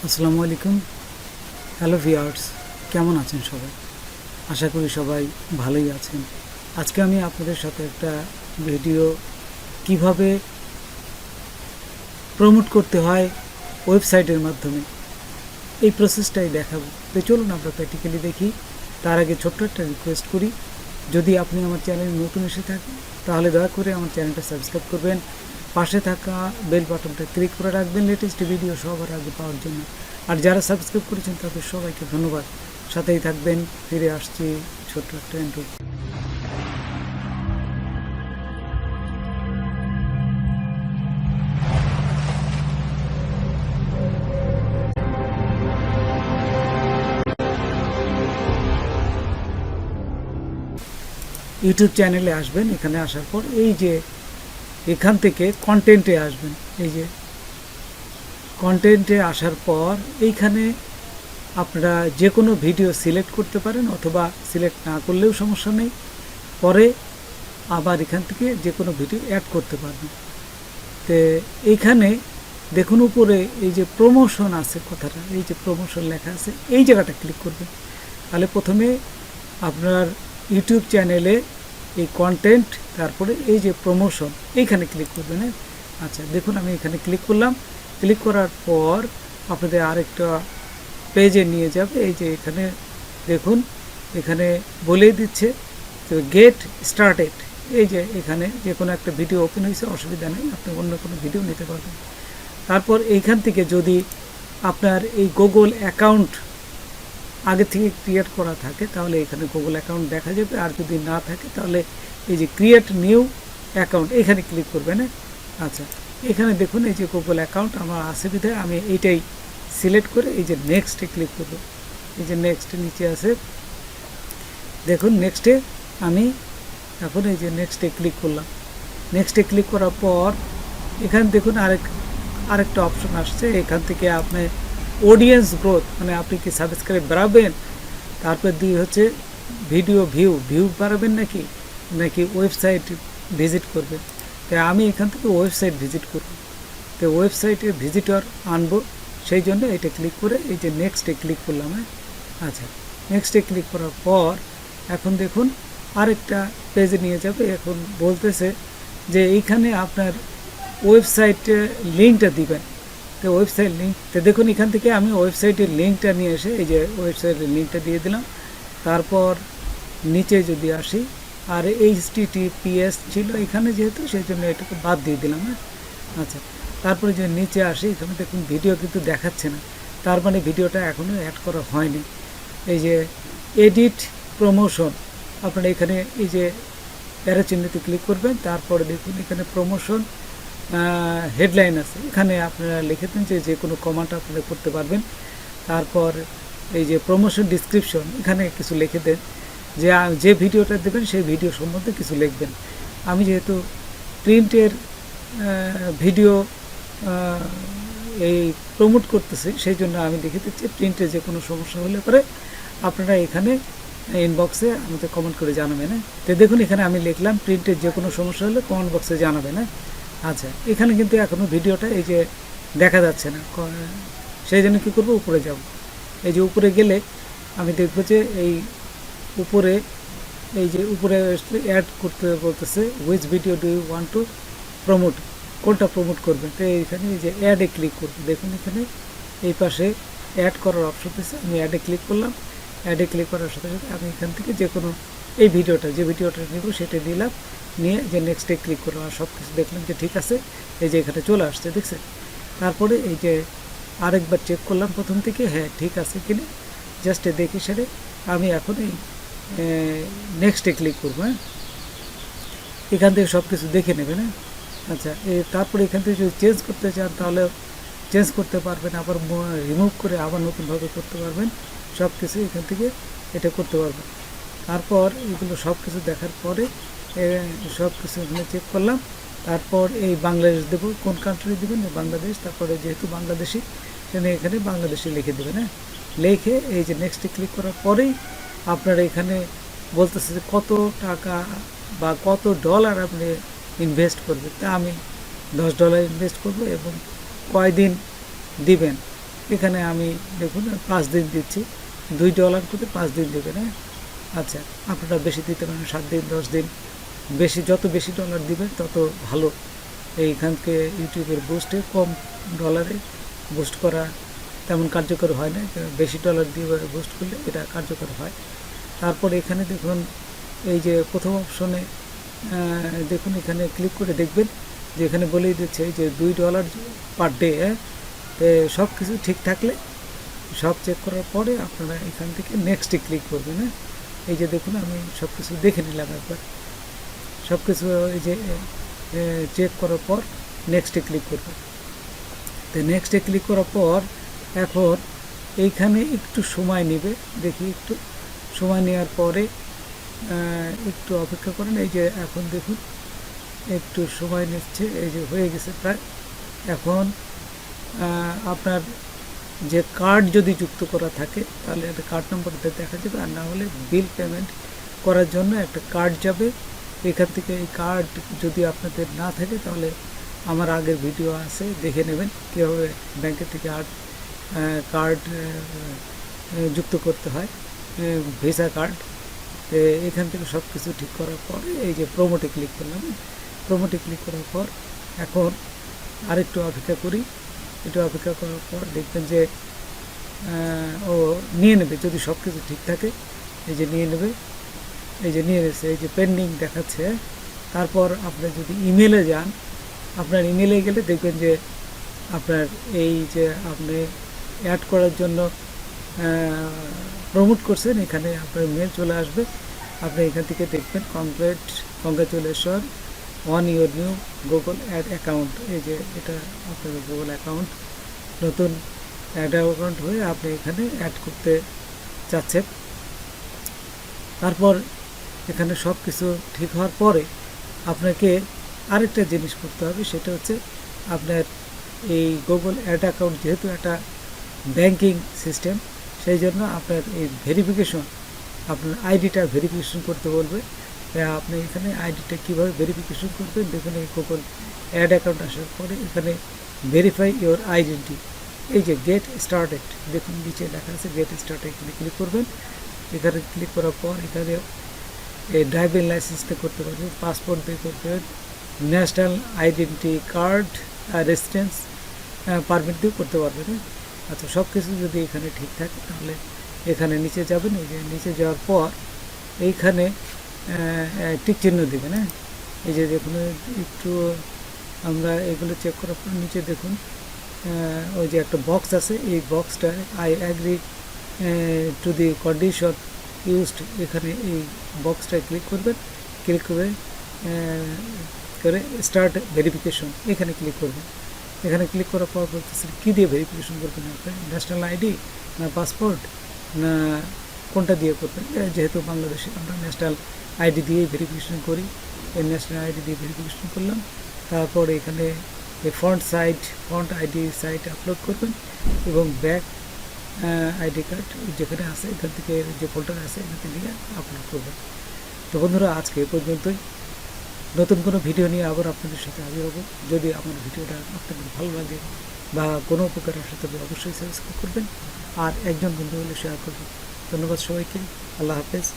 আসসালামু আলাইকুম। Hello viewers, কেমন আছেন সবাই? আশা করি সবাই ভালোই আছেন। আজকে আমি আপনাদের সাথে একটা ভিডিও কিভাবে প্রমোট করতে হয় ওয়েবসাইটের মাধ্যমে এই প্রসেসটাই দেখাবো। তো চলুন আমরা প্র্যাকটিক্যালি দেখি। তার আগে ছোট্ট একটা রিকোয়েস্ট করি, যদি আপনি আমার চ্যানেলে নতুন এসে থাকেন তাহলে দয়া করে আমার চ্যানেলটা সাবস্ক্রাইব করবেন, পাশে থাকা বেল বাটনটা ক্লিক করে রাখবেন লেটেস্ট ভিডিও সবার আগে পাওয়ার জন্য। আর যারা সাবস্ক্রাইব করেছেন তাদের সবাইকে ধন্যবাদ। সাথেই থাকবেন। ফিরে আসছি ছোট্ট একটা ইন্ট্রো। ইউটিউব চ্যানেলে আসবেন। এখানে আসার পর এই যে এখান থেকে কন্টেন্টে আসবেন। এই যে কন্টেন্টে আসার পর এইখানে আপনারা যে কোনো ভিডিও সিলেক্ট করতে পারেন, অথবা সিলেক্ট না করলেও সমস্যা নেই। পরে আবার এখান থেকে যে কোনো ভিডিও অ্যাড করতে পারবেন। তো এইখানে দেখুন উপরে এই যে প্রমোশন আছে কথাটা, এই যে প্রমোশন লেখা আছে, এই জায়গাটা ক্লিক করবেন। তাহলে প্রথমে আপনার ইউটিউব চ্যানেলে এই কন্টেন্ট, তারপরে এই যে প্রমোশন, এইখানে ক্লিক করবেন। হ্যাঁ, আচ্ছা দেখুন আমি এখানে ক্লিক করলাম। ক্লিক করার পর আপনাদের আরেকটা পেজে নিয়ে যাবে। এই যে এখানে দেখুন, এখানে বলেই দিচ্ছে তো গেট স্টার্টেড। এই যে এখানে যে কোনো একটা ভিডিও ওপেন হয়েছে, অসুবিধা নেই, আপনি অন্য কোনো ভিডিও নিতে পারবেন। তারপর এইখান থেকে যদি আপনার এই গুগল অ্যাকাউন্ট আগে থেকে ক্রিয়েট করা থাকে তাহলে এখানে গুগল অ্যাকাউন্ট দেখা যাবে, আর যদি না থাকে তাহলে এই যে ক্রিয়েট নিউ অ্যাকাউন্ট এখানে ক্লিক করবেন। আচ্ছা, এখানে দেখুন এই যে গুগল অ্যাকাউন্ট আমার আছে বিধায় আমি এইটাই সিলেক্ট করে এই যে নেক্সটে ক্লিক করব। এই যে নেক্সট নিচে আছে, দেখুন নেক্সটে আমি এখন এই যে নেক্সটে ক্লিক করলাম। নেক্সটে ক্লিক করার পর এখানে দেখুন আরেকটা অপশন আসছে। এখান থেকে আপনি অডিয়েন্স গ্রোথ, মানে আপনি কি সাবস্ক্রাইব বাড়াবেন, তারপর দিয়ে হচ্ছে ভিডিও ভিউ বাড়াবেন নাকি ওয়েবসাইট ভিজিট করবেন। তাই আমি এখান থেকে ওয়েবসাইট ভিজিট করব। তো ওয়েবসাইটে ভিজিটর আনবো, সেই জন্য এটা ক্লিক করে এই যে নেক্সটে ক্লিক করলাম। আচ্ছা, নেক্সটে ক্লিক করার পর এখন দেখুন আরেকটা পেজে নিয়ে যাবে। এখন বলতেছে যে এইখানে আপনার ওয়েবসাইটে লিঙ্কটা দিবেন। তো ওয়েবসাইট লিঙ্ক, তো দেখুন এখান থেকে আমি ওয়েবসাইটের লিঙ্কটা নিয়ে এসে এই যে ওয়েবসাইটের লিঙ্কটা দিয়ে দিলাম। তারপর নিচে যদি আসি, আর HTTPS ছিল এখানে যেহেতু, সেই জন্য এটাকে বাদ দিয়ে দিলাম। আচ্ছা, তারপরে যে নিচে আসি, এখানে দেখুন ভিডিও কিন্তু দেখাচ্ছে না, তার মানে ভিডিওটা এখনও অ্যাড করা হয়নি। এই যে এডিট প্রমোশন, আপনারা এখানে এই যে অ্যারো চিহ্নতে ক্লিক করবেন। তারপরে দেখুন এখানে প্রমোশন হেডলাইন আছে, এখানে আপনারা লিখে দেন যে কোনো কমেন্ট আপনারা করতে পারবেন। তারপর এই যে প্রমোশন ডিসক্রিপশন, এখানে কিছু লিখে দেন যে ভিডিওটা দেবেন সেই ভিডিও সম্বন্ধে কিছু লিখবেন। আমি যেহেতু প্রিন্টের ভিডিও এই প্রমোট করতেছি, সেই জন্য আমি লিখে দিচ্ছি প্রিন্টে যে কোনো সমস্যা হলে পরে আপনারা এখানে ইনবক্সে আমাদের কমেন্ট করে জানাবেন। তো দেখুন এখানে আমি লিখলাম প্রিন্টের যে কোনো সমস্যা হলে কমেন্ট বক্সে জানাবেন। আচ্ছা, এখানে কিন্তু এখনও ভিডিওটা এই যে দেখা যাচ্ছে না, সেই জন্য কী করবো, উপরে যাব। এই যে উপরে গেলে আমি দেখব যে এই উপরে এই যে উপরে অ্যাড করতে বলতেছে which video do you want to promote, কোনটা প্রমোট করবেন। তো এইখানে এই যে অ্যাডে ক্লিক করবো। দেখুন এখানে এই পাশে অ্যাড করার অপশন দিচ্ছে, আমি অ্যাডে ক্লিক করলাম। অ্যাডে ক্লিক করার সাথে সাথে আমি এখান থেকে যে কোনো এই যে ভিডিওটা নেব সেটা দিলাম, নিয়ে যে নেক্সটে ক্লিক করলাম। আর সব কিছু দেখলাম যে ঠিক আছে, এই যে এখানে চলে আসছে, দেখছেন। তারপরে এই যে আরেকবার চেক করলাম প্রথম থেকে, হ্যাঁ ঠিক আছে কিনা, জাস্ট দেখে সেরে আমি এখন এই নেক্সটে ক্লিক করবো। এখান থেকে সব কিছু দেখে নেবেন। আচ্ছা, তারপরে এখান থেকে যদি চেঞ্জ করতে চান তাহলে চেঞ্জ করতে পারবেন, আবার রিমুভ করে আবার নতুনভাবে করতে পারবেন। সব কিছু এখান থেকে এটা করতে পারবেন। তারপর এগুলো সব কিছু দেখার পরে সব কিছু এখানে চেক করলাম। তারপর এই বাংলাদেশ দেবো, কোন কান্ট্রি দেবেন, বাংলাদেশ। তারপরে যেহেতু বাংলাদেশি, সেখানে এখানে বাংলাদেশি লিখে দেবেন। লিখে এই যে নেক্সটে ক্লিক করার পরেই আপনারা এখানে বলতেছে যে কত টাকা বা কত ডলার আপনি ইনভেস্ট করবেন। তা আমি $10 ইনভেস্ট করব এবং কয়দিন দিবেন এখানে আমি দেখুন 5 দিন দিচ্ছি, $2 করে 5 দিন দেবেন। হ্যাঁ, আচ্ছা, আপনারা বেশি দিতে পারেন, 7 দিন, 10 দিন, বেশি, যত বেশি ডলার দিবেন তত ভালো। এইখানকে ইউটিউবের বুস্টে কম ডলারে বুস্ট করা তেমন কার্যকর হয় না, বেশি ডলার দিয়ে বুস্ট করলে এটা কার্যকর হয়। তারপর এখানে দেখুন এই যে প্রথম অপশনে দেখুন, এখানে ক্লিক করে দেখবেন যে এখানে বলেই দিচ্ছে যে $2 পার ডে। তো সব কিছু ঠিক থাকলে, সব চেক করার পরে আপনারা এখান থেকে নেক্সটে ক্লিক করবেন। হ্যাঁ, এই যে দেখুন আমি সব কিছু দেখে নিলাম একবার, সব কিছু এই যে চেক করার পর নেক্সটে ক্লিক করবেন। তো নেক্সটে ক্লিক করার পর এখন এইখানে একটু সময় নেবে, দেখি একটু সময় নেওয়ার পরে একটু অপেক্ষা করেন। এই যে এখন দেখুন একটু সময় নিচ্ছে, এই যে হয়ে গেছে প্রায়। এখন আপনার যে কার্ড যদি যুক্ত করা থাকে তাহলে একটা কার্ড নম্বরটা দেখা যাবে, আর না হলে বিল পেমেন্ট করার জন্য একটা কার্ড যাবে এখান থেকে। এই কার্ড যদি আপনাদের না থাকে তাহলে আমার আগের ভিডিও আছে, দেখে নেবেন কীভাবে ব্যাংকের থেকে কার্ড যুক্ত করতে হয়, ভিসা কার্ড। এখান থেকে সব কিছু ঠিক করার পরে এই যে প্রোমোটে ক্লিক করলাম। প্রোমোটে ক্লিক করার পর এখন আরেকটু অপেক্ষা করি। একটু অপেক্ষা করার পর দেখবেন যে ও নিয়ে নেবে, যদি সব কিছু ঠিক থাকে। এই যে নিয়ে নেবে, এই যে নিয়ে নিয়েছে, এই যে পেন্ডিং দেখাচ্ছে। তারপর আপনি যদি ইমেলে যান, আপনার ইমেলে গেলে দেখবেন যে আপনার এই যে আপনি অ্যাড করার জন্য প্রমোট করছেন, এখানে আপনার মেল চলে আসবে। আপনি এখান থেকে দেখবেন congratulation on your new Google ad account. এই যে এটা আপনার গুগল অ্যাকাউন্ট, নতুন অ্যাড অ্যাকাউন্ট হয়ে আপনি এখানে অ্যাড করতে চাচ্ছেন। তারপর এখানে সব কিছু ঠিক হওয়ার পরে আপনাকে আরেকটা জিনিস করতে হবে, সেটা হচ্ছে আপনার এই গুগল অ্যাড অ্যাকাউন্ট যেহেতু একটা ব্যাংকিং সিস্টেম, সেই জন্য আপনার এই ভেরিফিকেশন, আপনার আইডিটা ভেরিফিকেশন করতে বলবে। আপনি এখানে আইডিটা কীভাবে ভেরিফিকেশন করবেন দেখুন, এই গুগল অ্যাড অ্যাকাউন্ট আসার পরে এখানে ভেরিফাই ইওর আইডেন্টি, এই যে গেট স্টার্টেড দেখুন নিচে লেখা আছে গেট স্টার্টেড, এখানে ক্লিক করবেন। এখানে ক্লিক করার পর এখানে এই ড্রাইভিং লাইসেন্সটা করতে পারবেন, পাসপোর্ট দিয়ে করতে পারবেন, national identity card, residence permit দিয়ে করতে পারবেন। আচ্ছা, সব কিছু যদি এখানে ঠিক থাকে তাহলে এখানে নিচে যাবেন। এই যে নিচে যাওয়ার পর এইখানে টিক চিহ্ন দেবেন। হ্যাঁ, এই যে দেখুন একটু আমরা এগুলো চেক করার পর নিচে দেখুন ওই যে একটা বক্স আছে, এই বক্সটা I agree to the condition used, এখানে এই বক্সটায় ক্লিক করবেন। ক্লিক করে স্টার্ট ভেরিফিকেশন এখানে ক্লিক করবেন। এখানে ক্লিক করার পর বলতেছে কী দিয়ে ভেরিফিকেশন করবেন, আপনি ন্যাশনাল আইডি না পাসপোর্ট না কোনটা দিয়ে করবেন। যেহেতু বাংলাদেশে আমরা ন্যাশনাল আইডি দিয়েই ভেরিফিকেশন করি, এই ন্যাশনাল আইডি দিয়ে ভেরিফিকেশন করলাম। তারপর এখানে এই ফ্রন্ট আইডি সাইট আপলোড করবেন এবং ব্যাক আইডি কার্ড যেখানে আছে এখান থেকে যে ফোল্ডার আছে এখান থেকে নিয়ে আপলোড করবেন। তো বন্ধুরা, আজকে এ পর্যন্তই। নতুন কোনো ভিডিও নিয়ে আবার আপনাদের সাথে হাজির হব। যদি আমার ভিডিওটা আপনাদের ভালো লাগে বা কোনো উপকার আসে তবে অবশ্যই সাবস্ক্রাইব করবেন আর একজন বন্ধু হলে শেয়ার করবেন। ধন্যবাদ সবাইকে। আল্লাহ হাফেজ।